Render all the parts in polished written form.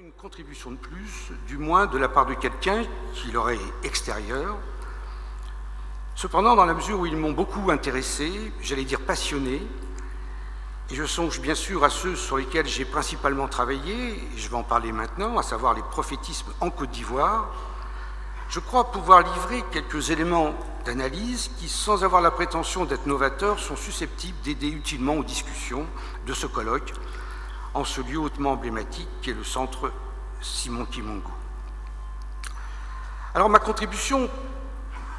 Une contribution de plus, du moins de la part de quelqu'un qui leur est extérieur. Cependant, dans la mesure où ils m'ont beaucoup intéressé, j'allais dire passionné, et je songe bien sûr à ceux sur lesquels j'ai principalement travaillé, et je vais en parler maintenant, à savoir les prophétismes en Côte d'Ivoire, je crois pouvoir livrer quelques éléments d'analyse qui, sans avoir la prétention d'être novateurs, sont susceptibles d'aider utilement aux discussions de ce colloque, en ce lieu hautement emblématique qu'est le centre Simon Kimongo. Alors ma contribution,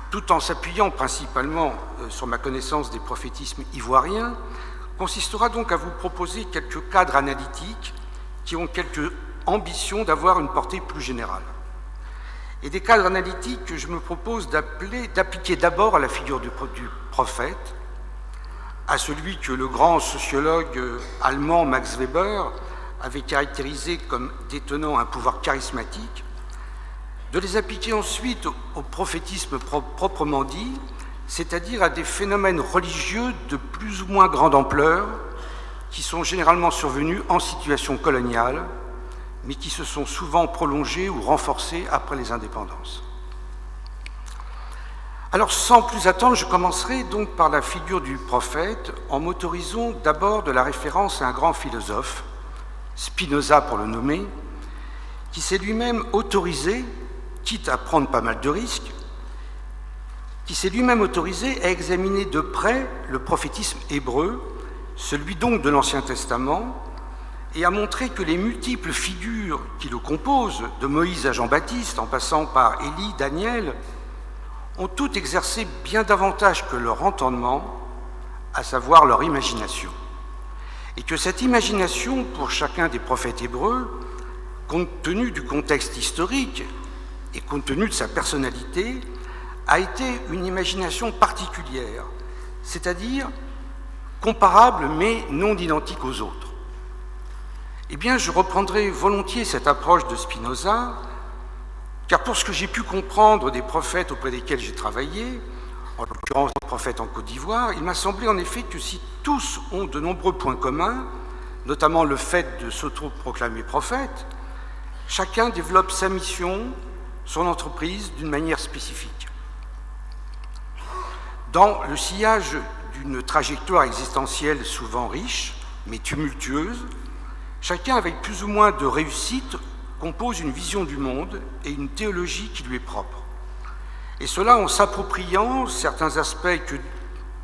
tout en s'appuyant principalement sur ma connaissance des prophétismes ivoiriens, consistera donc à vous proposer quelques cadres analytiques qui ont quelques ambitions d'avoir une portée plus générale. Et des cadres analytiques que je me propose d'appliquer d'abord à la figure du prophète, à celui que le grand sociologue allemand Max Weber avait caractérisé comme détenant un pouvoir charismatique, de les appliquer ensuite au prophétisme proprement dit, c'est-à-dire à des phénomènes religieux de plus ou moins grande ampleur qui sont généralement survenus en situation coloniale, mais qui se sont souvent prolongés ou renforcés après les indépendances. Alors, sans plus attendre, je commencerai donc par la figure du prophète en m'autorisant d'abord de la référence à un grand philosophe, Spinoza pour le nommer, qui s'est lui-même autorisé, quitte à prendre pas mal de risques, qui s'est lui-même autorisé à examiner de près le prophétisme hébreu, celui donc de l'Ancien Testament, et à montrer que les multiples figures qui le composent, de Moïse à Jean-Baptiste, en passant par Élie, Daniel, ont toutes exercé bien davantage que leur entendement, à savoir leur imagination. Et que cette imagination, pour chacun des prophètes hébreux, compte tenu du contexte historique et compte tenu de sa personnalité, a été une imagination particulière, c'est-à-dire comparable mais non identique aux autres. Eh bien, je reprendrai volontiers cette approche de Spinoza, car pour ce que j'ai pu comprendre des prophètes auprès desquels j'ai travaillé, en l'occurrence des prophètes en Côte d'Ivoire, il m'a semblé en effet que si tous ont de nombreux points communs, notamment le fait de s'auto-proclamer prophète, chacun développe sa mission, son entreprise d'une manière spécifique. Dans le sillage d'une trajectoire existentielle souvent riche, mais tumultueuse, chacun avec plus ou moins de réussite compose une vision du monde et une théologie qui lui est propre. Et cela en s'appropriant certains aspects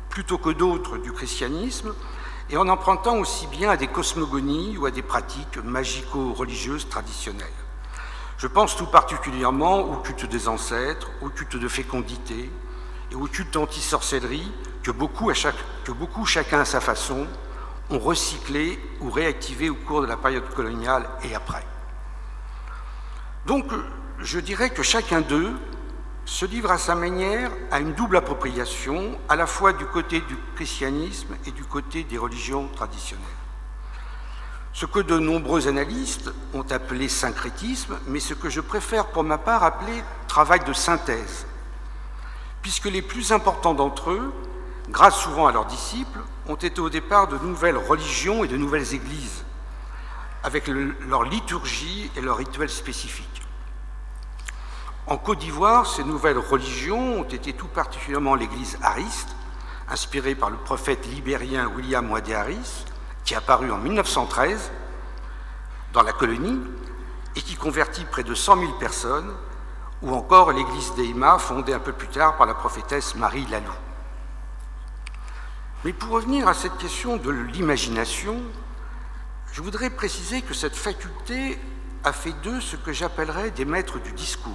plutôt que d'autres du christianisme et en empruntant aussi bien à des cosmogonies ou à des pratiques magico-religieuses traditionnelles. Je pense tout particulièrement au culte des ancêtres, au culte de fécondité et au culte d'anti-sorcellerie que beaucoup, chacun à sa façon, ont recyclé ou réactivé au cours de la période coloniale et après. Donc, je dirais que chacun d'eux se livre à sa manière à une double appropriation, à la fois du côté du christianisme et du côté des religions traditionnelles. Ce que de nombreux analystes ont appelé syncrétisme, mais ce que je préfère pour ma part appeler travail de synthèse, puisque les plus importants d'entre eux, grâce souvent à leurs disciples, ont été au départ de nouvelles religions et de nouvelles églises, avec leur liturgie et leurs rituels spécifiques. En Côte d'Ivoire, ces nouvelles religions ont été tout particulièrement l'église hariste, inspirée par le prophète libérien William Wadé Harris, qui est apparu en 1913 dans la colonie et qui convertit près de 100 000 personnes, ou encore l'église d'Eima, fondée un peu plus tard par la prophétesse Marie Lalou. Mais pour revenir à cette question de l'imagination, je voudrais préciser que cette faculté a fait d'eux ce que j'appellerais des maîtres du discours.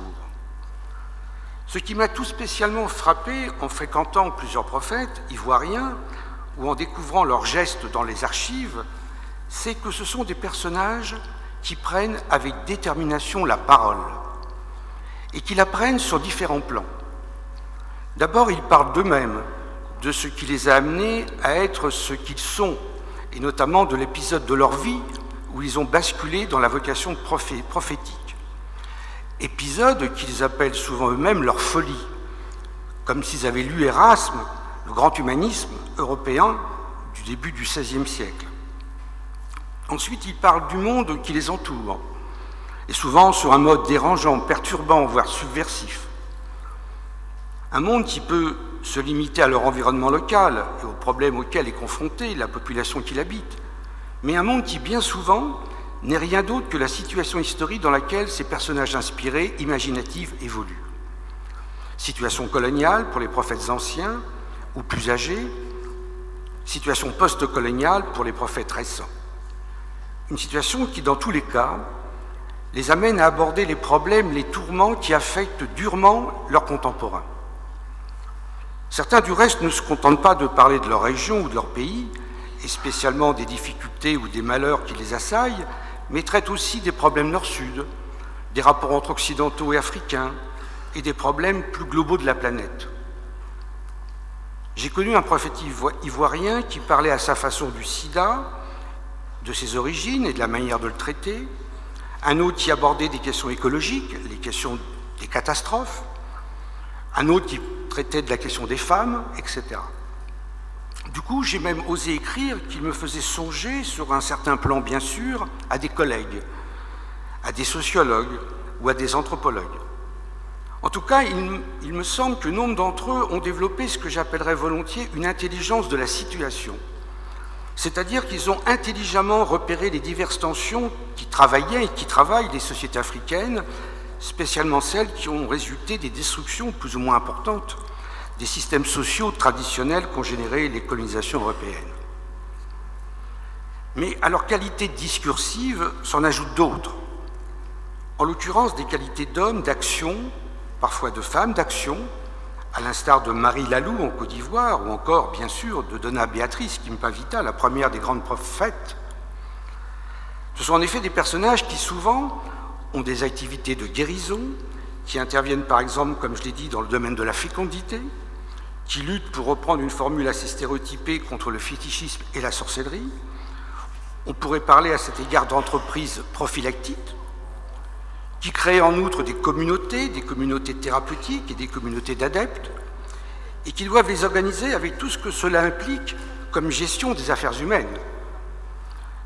Ce qui m'a tout spécialement frappé en fréquentant plusieurs prophètes ivoiriens ou en découvrant leurs gestes dans les archives, c'est que ce sont des personnages qui prennent avec détermination la parole et qui la prennent sur différents plans. D'abord, ils parlent d'eux-mêmes, de ce qui les a amenés à être ce qu'ils sont, et notamment de l'épisode de leur vie où ils ont basculé dans la vocation prophétique. Épisode qu'ils appellent souvent eux-mêmes leur folie, comme s'ils avaient lu Erasme, le grand humanisme européen du début du XVIe siècle. Ensuite, ils parlent du monde qui les entoure, et souvent sur un mode dérangeant, perturbant, voire subversif. Un monde qui peut se limiter à leur environnement local et aux problèmes auxquels est confrontée la population qui l'habite, mais un monde qui, bien souvent, n'est rien d'autre que la situation historique dans laquelle ces personnages inspirés, imaginatifs, évoluent. Situation coloniale pour les prophètes anciens ou plus âgés, situation post-coloniale pour les prophètes récents. Une situation qui, dans tous les cas, les amène à aborder les problèmes, les tourments qui affectent durement leurs contemporains. Certains, du reste, ne se contentent pas de parler de leur région ou de leur pays, et spécialement des difficultés ou des malheurs qui les assaillent, mais traitent aussi des problèmes nord-sud, des rapports entre occidentaux et africains, et des problèmes plus globaux de la planète. J'ai connu un prophète ivoirien qui parlait à sa façon du sida, de ses origines et de la manière de le traiter, un autre qui abordait des questions écologiques, les questions des catastrophes, un autre qui traitait de la question des femmes, etc. Du coup, j'ai même osé écrire qu'il me faisait songer, sur un certain plan bien sûr, à des collègues, à des sociologues ou à des anthropologues. En tout cas, il me semble que nombre d'entre eux ont développé ce que j'appellerais volontiers une intelligence de la situation, c'est-à-dire qu'ils ont intelligemment repéré les diverses tensions qui travaillaient et qui travaillent les sociétés africaines, spécialement celles qui ont résulté des destructions plus ou moins importantes des systèmes sociaux traditionnels qu'ont généré les colonisations européennes. Mais à leur qualité discursive s'en ajoutent d'autres, en l'occurrence des qualités d'hommes, d'action, parfois de femmes d'action, à l'instar de Marie Lalou en Côte d'Ivoire, ou encore, bien sûr, de Donna Béatrice Kimpavita, la première des grandes prophètes. Ce sont en effet des personnages qui, souvent, ont des activités de guérison, qui interviennent, par exemple, comme je l'ai dit, dans le domaine de la fécondité, qui luttent, pour reprendre une formule assez stéréotypée, contre le fétichisme et la sorcellerie. On pourrait parler à cet égard d'entreprises prophylactiques, qui créent en outre des communautés thérapeutiques et des communautés d'adeptes, et qui doivent les organiser avec tout ce que cela implique comme gestion des affaires humaines.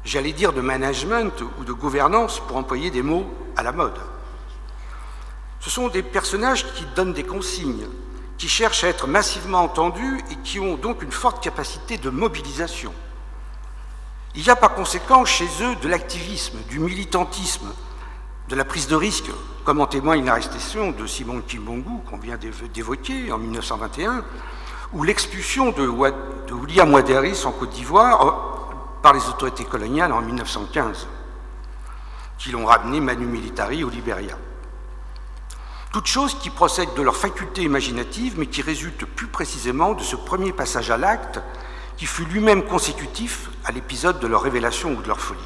J'allais dire de management ou de gouvernance, pour employer des mots à la mode. Ce sont des personnages qui donnent des consignes, qui cherchent à être massivement entendus et qui ont donc une forte capacité de mobilisation. Il y a par conséquent chez eux de l'activisme, du militantisme, de la prise de risque, comme en témoigne l'arrestation de Simon Kimbongu, qu'on vient d'évoquer en 1921, ou l'expulsion de William Waderis en Côte d'Ivoire par les autorités coloniales en 1915, qui l'ont ramené manu militari au Libéria. Toutes choses qui procèdent de leur faculté imaginative, mais qui résultent plus précisément de ce premier passage à l'acte, qui fut lui-même consécutif à l'épisode de leur révélation ou de leur folie.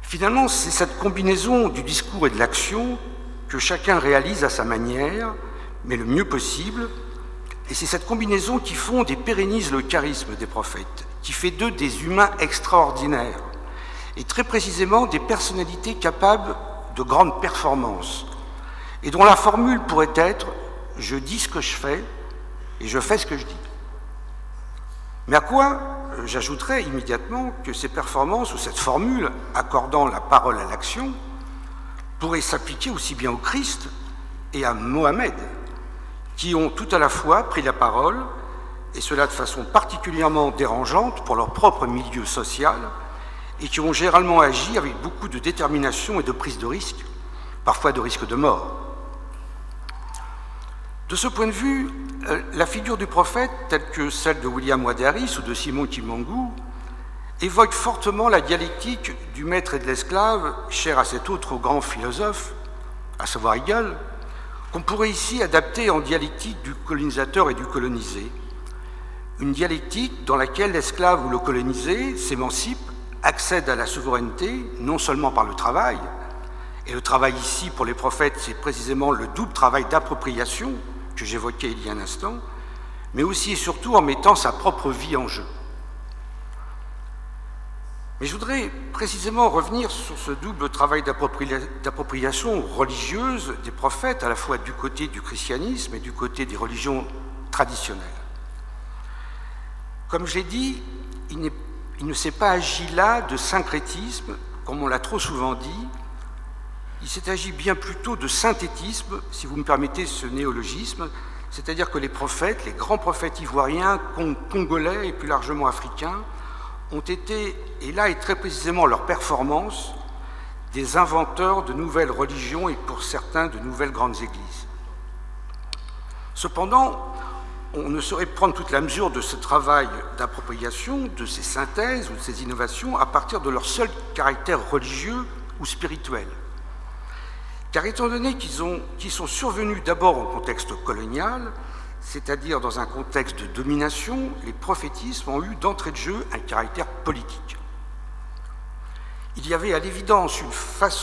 Finalement, c'est cette combinaison du discours et de l'action que chacun réalise à sa manière, mais le mieux possible, et c'est cette combinaison qui fonde et pérennise le charisme des prophètes, qui fait d'eux des humains extraordinaires, et très précisément des personnalités capables de grandes performances, et dont la formule pourrait être « je dis ce que je fais et je fais ce que je dis ». Mais à quoi j'ajouterais immédiatement que ces performances ou cette formule accordant la parole à l'action pourrait s'appliquer aussi bien au Christ et à Mohamed, qui ont tout à la fois pris la parole, et cela de façon particulièrement dérangeante pour leur propre milieu social, et qui ont généralement agi avec beaucoup de détermination et de prise de risque, parfois de risque de mort. De ce point de vue, la figure du prophète, telle que celle de William Waderis ou de Simon Kimbongu, évoque fortement la dialectique du maître et de l'esclave, chère à cet autre grand philosophe, à savoir Hegel, qu'on pourrait ici adapter en dialectique du colonisateur et du colonisé. Une dialectique dans laquelle l'esclave ou le colonisé s'émancipe, accède à la souveraineté, non seulement par le travail, et le travail ici pour les prophètes, c'est précisément le double travail d'appropriation que j'évoquais il y a un instant, mais aussi et surtout en mettant sa propre vie en jeu. Mais je voudrais précisément revenir sur ce double travail d'appropriation religieuse des prophètes, à la fois du côté du christianisme et du côté des religions traditionnelles. Comme je l'ai dit, il ne s'est pas agi là de syncrétisme, comme on l'a trop souvent dit, Il s'est agi bien plutôt de synthétisme, si vous me permettez ce néologisme, c'est-à-dire que les prophètes, les grands prophètes ivoiriens, congolais et plus largement africains, ont été, et là est très précisément leur performance, des inventeurs de nouvelles religions et pour certains de nouvelles grandes églises. Cependant, on ne saurait prendre toute la mesure de ce travail d'appropriation, de ces synthèses ou de ces innovations à partir de leur seul caractère religieux ou spirituel. Car étant donné qu'ils sont survenus d'abord en contexte colonial, c'est-à-dire dans un contexte de domination, les prophétismes ont eu d'entrée de jeu un caractère politique. Il y avait à l'évidence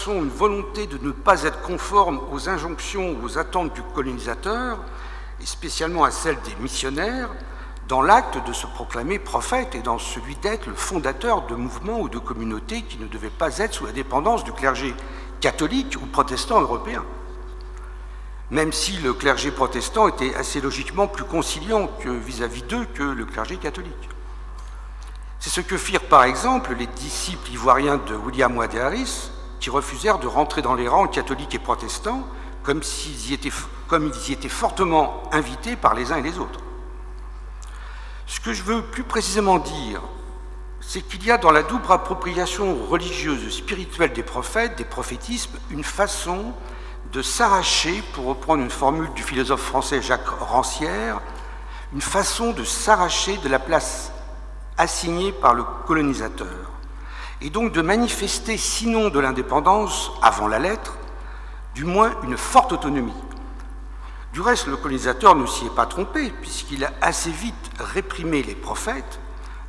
une volonté de ne pas être conforme aux injonctions ou aux attentes du colonisateur, et spécialement à celles des missionnaires, dans l'acte de se proclamer prophète et dans celui d'être le fondateur de mouvements ou de communautés qui ne devaient pas être sous la dépendance du clergé catholique ou protestant européen. Même si le clergé protestant était assez logiquement plus conciliant vis-à-vis d'eux que le clergé catholique. C'est ce que firent par exemple les disciples ivoiriens de William Wade Harris, qui refusèrent de rentrer dans les rangs catholiques et protestants comme ils y étaient fortement invités par les uns et les autres. Ce que je veux plus précisément dire, c'est qu'il y a dans la double appropriation religieuse spirituelle des prophètes, des prophétismes, une façon de s'arracher, pour reprendre une formule du philosophe français Jacques Rancière, une façon de s'arracher de la place assignée par le colonisateur, et donc de manifester, sinon de l'indépendance avant la lettre, du moins une forte autonomie. Du reste, le colonisateur ne s'y est pas trompé, puisqu'il a assez vite réprimé les prophètes,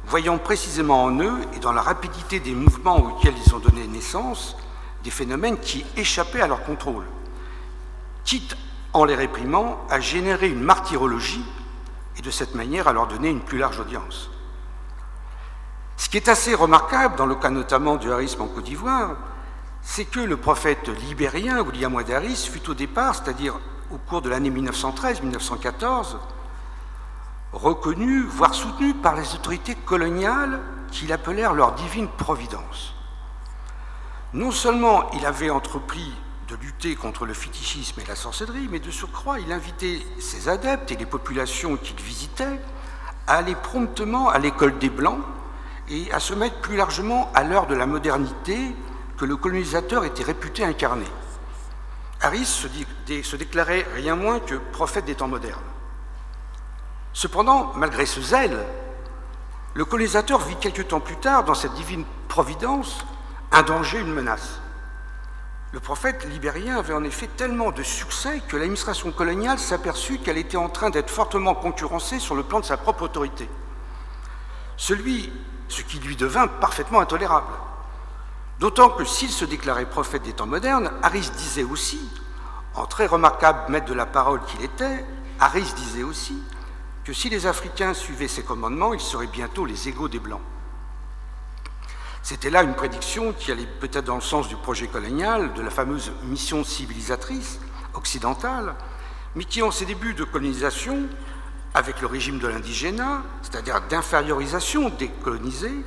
voyant précisément en eux et dans la rapidité des mouvements auxquels ils ont donné naissance, des phénomènes qui échappaient à leur contrôle, quitte, en les réprimant, à générer une martyrologie et de cette manière à leur donner une plus large audience. Ce qui est assez remarquable, dans le cas notamment du harisme en Côte d'Ivoire, c'est que le prophète libérien, William Wade Harris, fut au départ, c'est-à-dire au cours de l'année 1913-1914, reconnu, voire soutenu par les autorités coloniales qui l'appelèrent leur divine providence. Non seulement il avait entrepris de lutter contre le fétichisme et la sorcellerie, mais de surcroît, il invitait ses adeptes et les populations qu'il visitait à aller promptement à l'école des Blancs et à se mettre plus largement à l'heure de la modernité que le colonisateur était réputé incarner. Harris se déclarait rien moins que prophète des temps modernes. Cependant, malgré ce zèle, le colonisateur vit quelque temps plus tard, dans cette divine providence, un danger, une menace. Le prophète libérien avait en effet tellement de succès que l'administration coloniale s'aperçut qu'elle était en train d'être fortement concurrencée sur le plan de sa propre autorité. Ce qui lui devint parfaitement intolérable. D'autant que s'il se déclarait prophète des temps modernes, Harris disait aussi, en très remarquable maître de la parole qu'il était, Harris disait aussi que si les Africains suivaient ses commandements, ils seraient bientôt les égaux des Blancs. C'était là une prédiction qui allait peut-être dans le sens du projet colonial, de la fameuse mission civilisatrice occidentale, mais qui, en ses débuts de colonisation, avec le régime de l'indigénat, c'est-à-dire d'infériorisation des colonisés,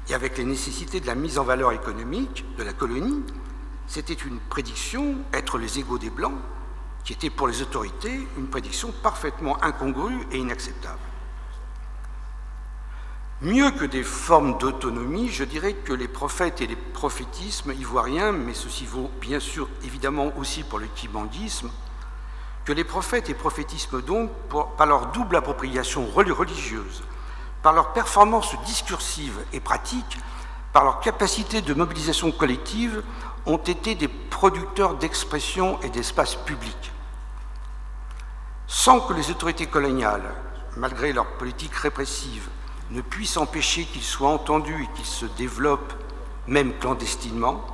et avec les nécessités de la mise en valeur économique de la colonie, c'était une prédiction, être les égaux des Blancs, qui était pour les autorités une prédiction parfaitement incongrue et inacceptable. Mieux que des formes d'autonomie, je dirais que les prophètes et les prophétismes ivoiriens, mais ceci vaut bien sûr évidemment aussi pour le kibandisme, que les prophètes et prophétismes donc, par leur double appropriation religieuse, par leur performance discursive et pratique, par leur capacité de mobilisation collective, ont été des producteurs d'expression et d'espace public. Sans que les autorités coloniales, malgré leur politique répressive, ne puissent empêcher qu'ils soient entendus et qu'ils se développent, même clandestinement,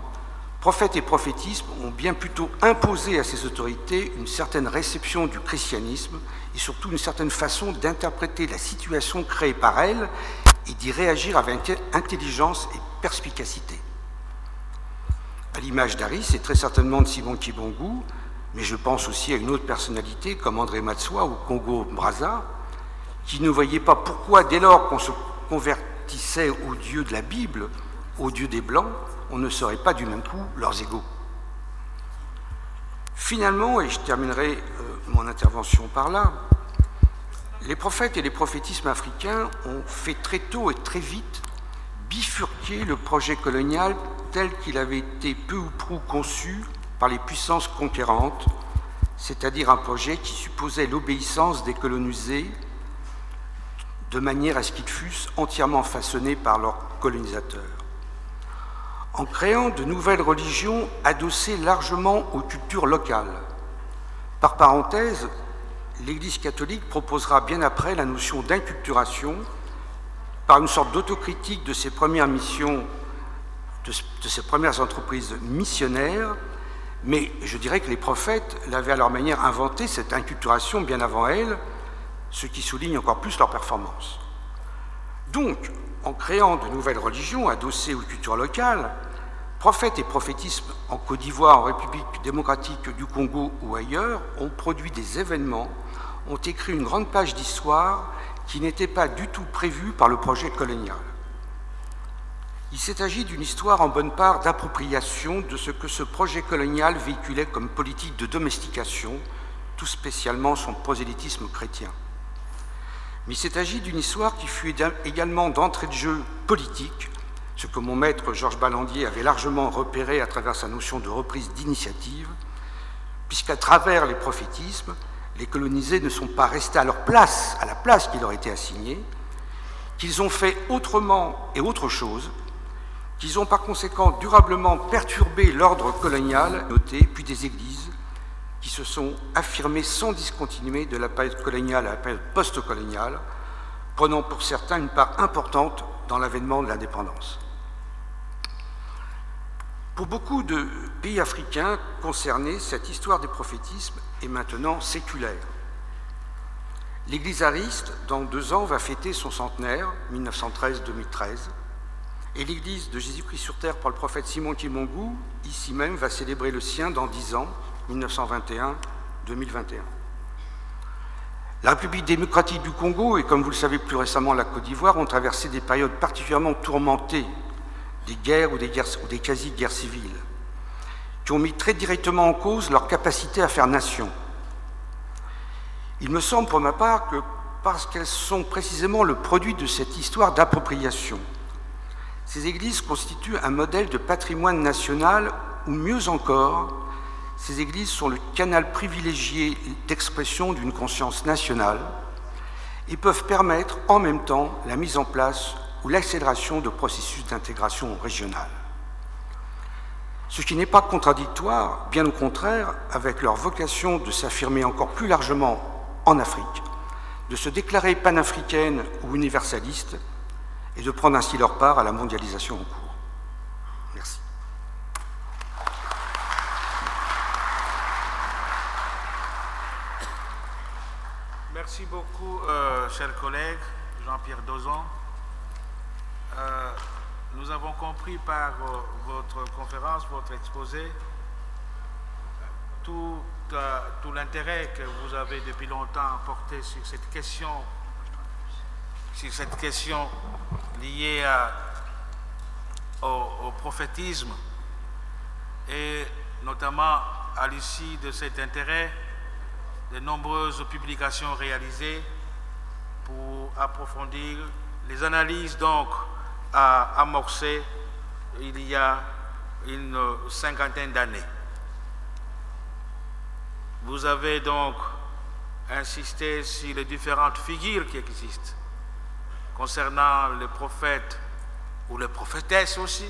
prophètes et prophétisme ont bien plutôt imposé à ces autorités une certaine réception du christianisme et surtout une certaine façon d'interpréter la situation créée par elles et d'y réagir avec intelligence et perspicacité. À l'image d'Harris et très certainement de Simon Kibongu, mais je pense aussi à une autre personnalité comme André Matsoa ou Congo-Brazza, qui ne voyaient pas pourquoi, dès lors qu'on se convertissait au Dieu de la Bible, au Dieu des Blancs, on ne serait pas du même coup leurs égaux. Finalement, et je terminerai mon intervention par là, les prophètes et les prophétismes africains ont fait très tôt et très vite bifurquer le projet colonial tel qu'il avait été peu ou prou conçu par les puissances conquérantes, c'est-à-dire un projet qui supposait l'obéissance des colonisés de manière à ce qu'ils fussent entièrement façonnés par leurs colonisateurs. En créant de nouvelles religions adossées largement aux cultures locales. Par parenthèse, l'Église catholique proposera bien après la notion d'inculturation par une sorte d'autocritique de ses premières missions, de ses premières entreprises missionnaires, mais je dirais que les prophètes l'avaient à leur manière inventé, cette inculturation, bien avant elle, ce qui souligne encore plus leur performance. Donc, en créant de nouvelles religions adossées aux cultures locales, prophètes et prophétisme en Côte d'Ivoire, en République démocratique du Congo ou ailleurs ont produit des événements, ont écrit une grande page d'histoire qui n'était pas du tout prévue par le projet colonial. Il s'est agi d'une histoire en bonne part d'appropriation de ce que ce projet colonial véhiculait comme politique de domestication, tout spécialement son prosélytisme chrétien. Mais il s'est agi d'une histoire qui fut également d'entrée de jeu politique, ce que mon maître Georges Ballandier avait largement repéré à travers sa notion de reprise d'initiative, puisqu'à travers les prophétismes, les colonisés ne sont pas restés à leur place, à la place qui leur était assignée, qu'ils ont fait autrement et autre chose, qu'ils ont par conséquent durablement perturbé l'ordre colonial, noté, puis des églises, qui se sont affirmées sans discontinuer de la période coloniale à la période post-coloniale, prenant pour certains une part importante dans l'avènement de l'indépendance. Pour beaucoup de pays africains concernés, cette histoire des prophétismes est maintenant séculaire. L'Église ariste, dans 2 ans, va fêter son centenaire, 1913-2013, et l'Église de Jésus-Christ sur terre par le prophète Simon Kimongou, ici même, va célébrer le sien dans 10 ans, 1921-2021. La République démocratique du Congo et, comme vous le savez plus récemment, la Côte d'Ivoire ont traversé des périodes particulièrement tourmentées, des guerres ou des quasi-guerres civiles, qui ont mis très directement en cause leur capacité à faire nation. Il me semble pour ma part que parce qu'elles sont précisément le produit de cette histoire d'appropriation, ces églises constituent un modèle de patrimoine national ou mieux encore, ces églises sont le canal privilégié d'expression d'une conscience nationale et peuvent permettre en même temps la mise en place ou l'accélération de processus d'intégration régionale. Ce qui n'est pas contradictoire, bien au contraire, avec leur vocation de s'affirmer encore plus largement en Afrique, de se déclarer panafricaine ou universaliste et de prendre ainsi leur part à la mondialisation en cours. Merci. Merci beaucoup, chers collègues, Jean-Pierre Dozon. Nous avons compris par votre conférence, votre exposé, tout l'intérêt que vous avez depuis longtemps porté sur cette question liée au prophétisme et notamment à l'issue de cet intérêt, de nombreuses publications réalisées pour approfondir les analyses donc amorcées il y a une 50aine d'années. Vous avez donc insisté sur les différentes figures qui existent concernant les prophètes ou les prophétesses aussi,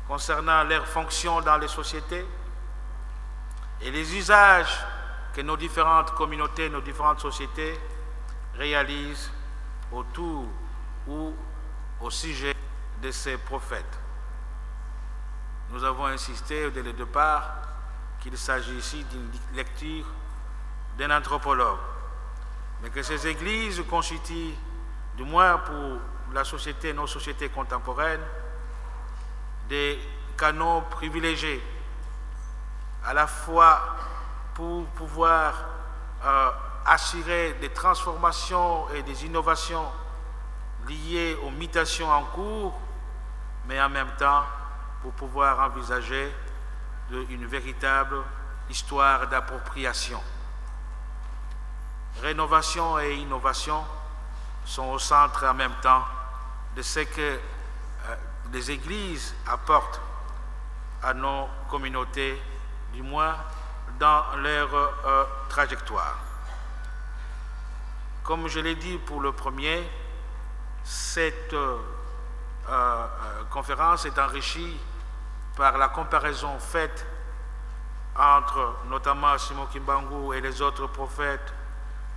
concernant leurs fonctions dans les sociétés et les usages que nos différentes communautés, nos différentes sociétés réalisent autour ou au sujet de ces prophètes. Nous avons insisté dès le départ qu'il s'agit ici d'une lecture d'un anthropologue, mais que ces églises constituent, du moins pour la société, nos sociétés contemporaines, des canaux privilégiés, à la fois pour pouvoir assurer des transformations et des innovations liées aux mutations en cours, mais en même temps pour pouvoir envisager une véritable histoire d'appropriation. Rénovation et innovation sont au centre en même temps de ce que les églises apportent à nos communautés, du moins dans leur trajectoire. Comme je l'ai dit pour le premier, cette conférence est enrichie par la comparaison faite entre notamment Simon Kimbangu et les autres prophètes.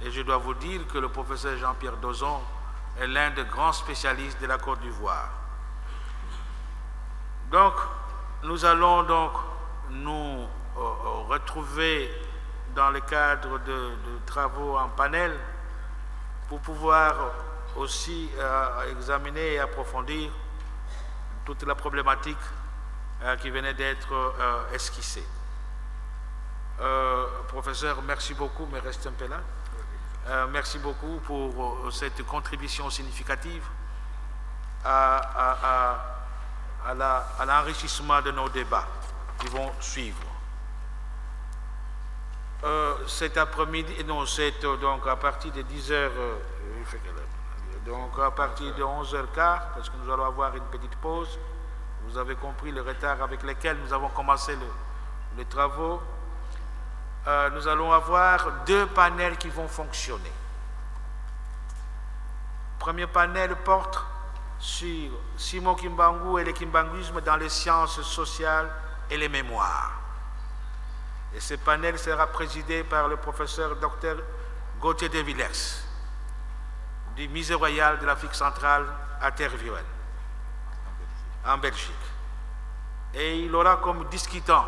Et je dois vous dire que le professeur Jean-Pierre Dozon est l'un des grands spécialistes de la Côte d'Ivoire. Donc, nous allons donc nous retrouver dans le cadre de travaux en panel pour pouvoir aussi examiner et approfondir toute la problématique qui venait d'être esquissée. Professeur, merci beaucoup, mais reste un peu là. Merci beaucoup pour cette contribution significative à l'enrichissement de nos débats qui vont suivre. Cet après-midi, non, c'est donc à partir de 10h, donc à partir de 11h15, parce que nous allons avoir une petite pause. Vous avez compris le retard avec lequel nous avons commencé les travaux. Nous allons avoir 2 panels qui vont fonctionner. Le premier panel porte sur Simon Kimbangu et le kimbanguisme dans les sciences sociales et les mémoires. Et ce panel sera présidé par le professeur Dr Gauthier de Villers, du Musée royal de l'Afrique centrale à Tervuren, en Belgique. Et il aura comme discutant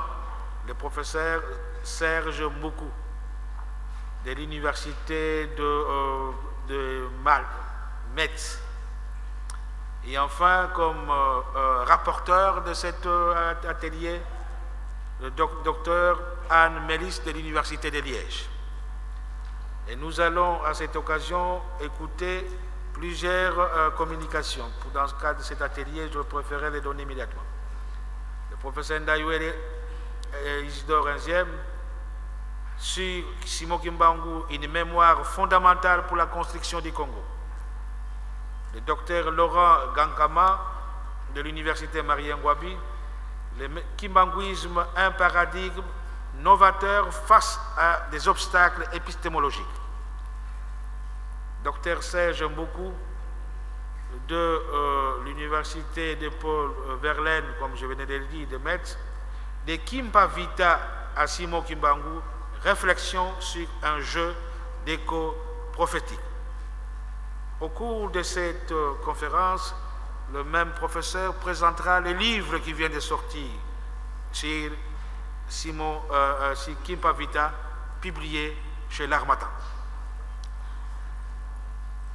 le professeur Serge Mboukou de l'université de Metz. Et enfin, comme rapporteur de cet atelier, le docteur Anne Mélis de l'université de Liège. Et nous allons à cette occasion écouter plusieurs communications. Dans le cadre de cet atelier, je préférerais les donner immédiatement. Le professeur Ndayouele Isidore Nziem sur Simon Kimbangu, une mémoire fondamentale pour la construction du Congo. Le docteur Laurent Gankama de l'université Marie-Ngouabi, le kimbanguisme, un paradigme novateur face à des obstacles épistémologiques. Docteur Serge Mboukou de l'université de Paul Verlaine, comme je venais de le dire, de Metz, de Kimpa Vita à Simon Kimbangu, réflexion sur un jeu d'écho prophétique. Au cours de cette conférence, le même professeur présentera le livre qui vient de sortir sur Kimpa Vita, publié chez l'Harmattan.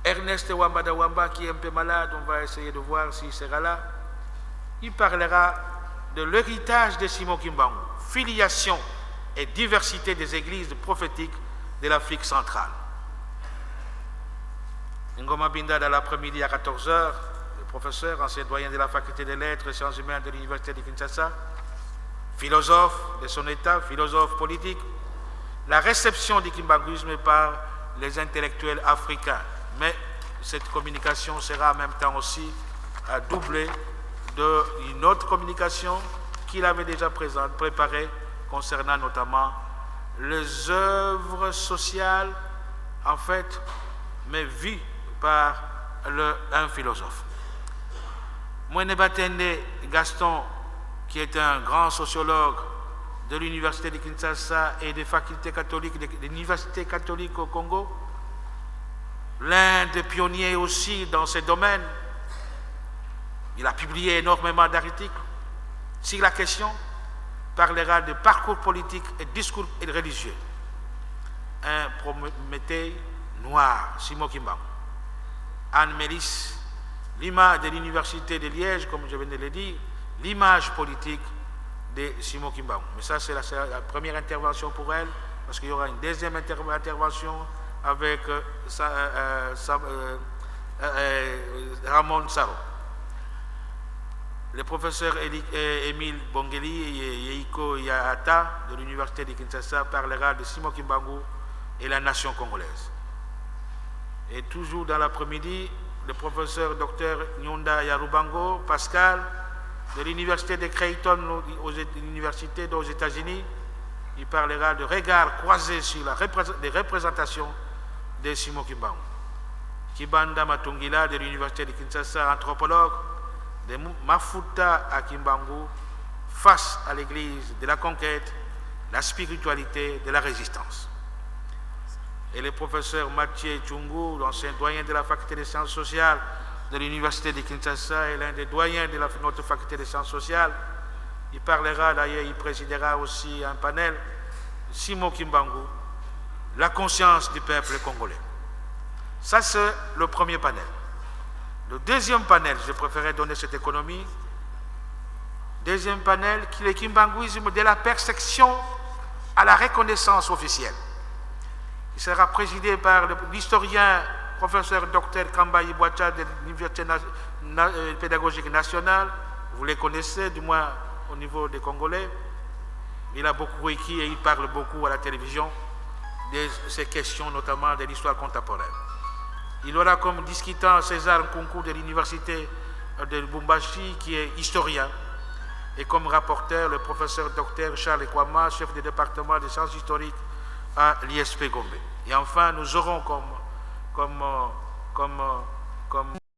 Ernest Wambada Wamba, qui est un peu malade, on va essayer de voir s'il sera là, il parlera de l'héritage de Simon Kimbangu, filiation et diversité des églises prophétiques de l'Afrique centrale. Ngoma Binda, dans l'après-midi à 14h, le professeur, ancien doyen de la faculté des lettres et sciences humaines de l'université de Kinshasa, philosophe de son état, philosophe politique, la réception du kimbanguisme par les intellectuels africains. Mais cette communication sera en même temps aussi doublée d'une autre communication qu'il avait déjà préparée concernant notamment les œuvres sociales, en fait, mais vues par un philosophe. Mwenebatende Gaston, qui est un grand sociologue de l'université de Kinshasa et des facultés catholiques de l'université catholique au Congo, l'un des pionniers aussi dans ce domaine. Il a publié énormément d'articles sur la question, parlera de parcours politique et discours religieux. Un Prométhée noir, Simon Kimbangu. Anne Mélis, l'image de l'université de Liège, comme je venais de le dire, l'image politique de Simon Kimbangu. Mais ça, c'est la première intervention pour elle, parce qu'il y aura une deuxième intervention avec Ramon Saro. le professeur Émile Bongeli et Yeiko Yaata de l'Université de Kinshasa parlera de Simon Kimbangu et la nation congolaise. Et toujours dans l'après-midi, le professeur Dr Nyonda Yarubango Pascal de l'Université de Creighton, l'université aux États-Unis, il parlera de regards croisés sur les représentations de Simon Kimbangu. Kibanda Matungila de l'Université de Kinshasa, anthropologue, de Mafuta à Kimbangu face à l'Église de la conquête, la spiritualité de la résistance. Et le professeur Mathieu Tchungu, ancien doyen de la faculté des sciences sociales de l'Université de Kinshasa et l'un des doyens de notre faculté des sciences sociales, il parlera d'ailleurs, il présidera aussi un panel, Simon Kimbangu, la conscience du peuple congolais. Ça, c'est le premier panel. Le deuxième panel, je préférais donner cette économie. Deuxième panel, qui est le kimbanguisme de la perception à la reconnaissance officielle. Il sera présidé par l'historien professeur Dr Kamba Ibouacha de l'Université pédagogique nationale. Vous les connaissez, du moins au niveau des Congolais. Il a beaucoup écrit et il parle beaucoup à la télévision de ces questions, notamment de l'histoire contemporaine. Il aura comme discutant César Nkunku de l'Université de Lubumbashi, qui est historien, et comme rapporteur le professeur Dr Charles Kwama, chef du département des sciences historiques à l'ISP Gombe. Et enfin, nous aurons comme